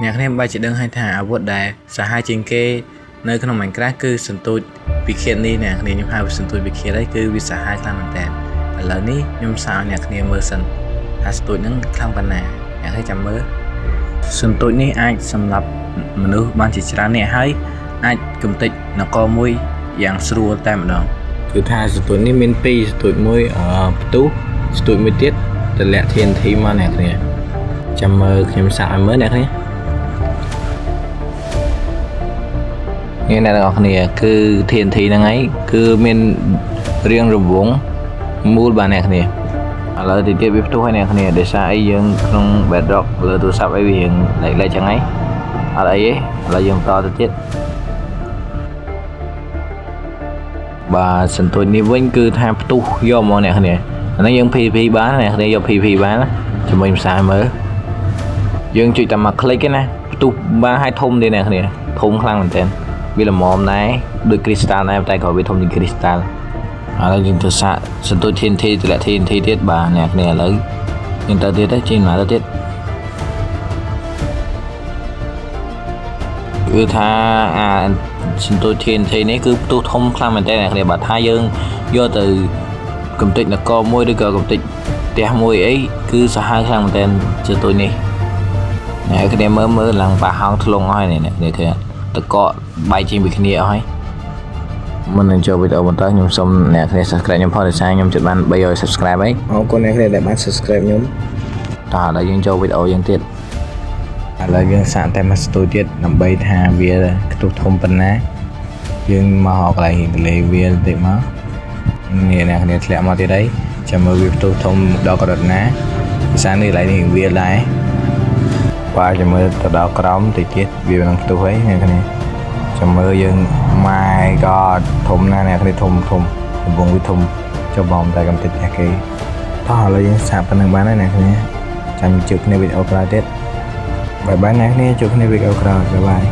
អ្នកគ្នាបែរជាដឹងហើយថាអាវុធដែលសាហាវជាងគេនៅក្នុង Minecraft គឺសន្ទូចវិឃាតនេះអ្នកគ្នាខ្ញុំហៅសន្ទូចវិឃាតហើយគឺវាសាហាវខ្លាំងមែនតើឥឡូវនេះខ្ញុំសារអ្នកគ្នាមើលសិនថាសន្ទូចហ្នឹងខ្លាំងប៉ុណ្ណាអ្នកគ្នាចាំមើលសន្ទូចនេះអាចសម្រាប់មនុស្សបានជាច្រើនអ្នកហើយអាចកំទេចនគរមួយយ៉ាងស្រួលតែម្ដងគឺថាសន្ទូចនេះមាន2សន្ទូចមួយផ្ទុះសន្ទូចមួយទៀតទម្លាក់ TNT មកអ្នកគ្នាចាំមើលខ្ញុំសាកឲ្យមើលអ្នកគ្នានេះអ្នកទាំងអស់គ្នាគឺ TNT ហ្នឹងហើយគឺមានរាងរង្វង់មូលបាទអ្នកគ្នាឥឡូវទៀតវាផ្ទុះហើយអ្នកគ្នាដោយសារអីយើងក្នុង Bedrock លើទូរស័ព្ទអីវារៀងលេខចឹងហើយអត់អីទេឥឡូវយើងបន្តទៅទៀតបាទសន្ទូចនេះវិញគឺថាផ្ទុះយកមកអ្នកគ្នាអានេះយើង PVP បានអ្នកគ្នាយក PVP បានជាមួយផ្សាយមើលយើងជួយតែមកคลิกទេណាផ្ទុះបានឲ្យធំទេអ្នកគ្នាធំខ្លាំងមែនតើវាល្មមដែរដូច crystal ដែរតែក៏វាធំជាង crystal ឥឡូវយើងទៅសាកសន្ទូច TNT ទម្លាក់ TNT ទៀតបាទអ្នកគ្នាឥឡូវយើងទៅទៀតជិះមកទៅទៀតគឺថាអាសន្ទូច TNT នេះគឺផ្ទុះធំខ្លាំងមែនតើអ្នកគ្នាបើថាយើងយកទៅកំទេចនគរមួយឬក៏កំទេចផ្ទះមួយអីគឺសាហាវខ្លាំងមែនតើសន្ទូចនេះអ្នកគ្នាមើលឡើងប៉ះហោងធ្លុងហើយនេះអ្នកគ្នាតកកបែកជាងពីគ្នាអស់ហើយមុននឹងចូលវីដេអូបន្តខ្ញុំសូមអ្នកគ្នា subscribe ខ្ញុំផងដោយសារខ្ញុំជិតបាន300 subscribe ហើយអរគុណអ្នកគ្នាដែលបាន subscribe ខ្ញុំតោះឥឡូវយើងចូលវីដេអូយើងទៀតឥឡូវយើងសាកតែមួយស្ទូចទៀតដើម្បីថាវាខ្ទុះធំប៉ុណ្ណាយើងមកកន្លែងទលេវាបន្តិចមកនេះអ្នកគ្នាធ្លាក់មកទៀតហើយចាំមើលវាខ្ទុះធំដល់កម្រិតណាភាសានេះកន្លែងនេះវាដែរបាទចាំមើលទៅដល់ក្រោមតិចទៀតវានឹងផ្ទុះហើយអ្នកគ្នាចាំមើលយើង my god ធំណាស់អ្នកគ្នាធំកំពុងវាធំចុះបងតែកំតិចតែគេតោះឥឡូវយើងសាកប៉ុណ្្នឹងបានហើយអ្នកគ្នាចាំជួបគ្នាវីដេអូក្រោយទៀតបាយបាយអ្នកគ្នាជួបគ្នាវីដេអូក្រោយបាយបាយ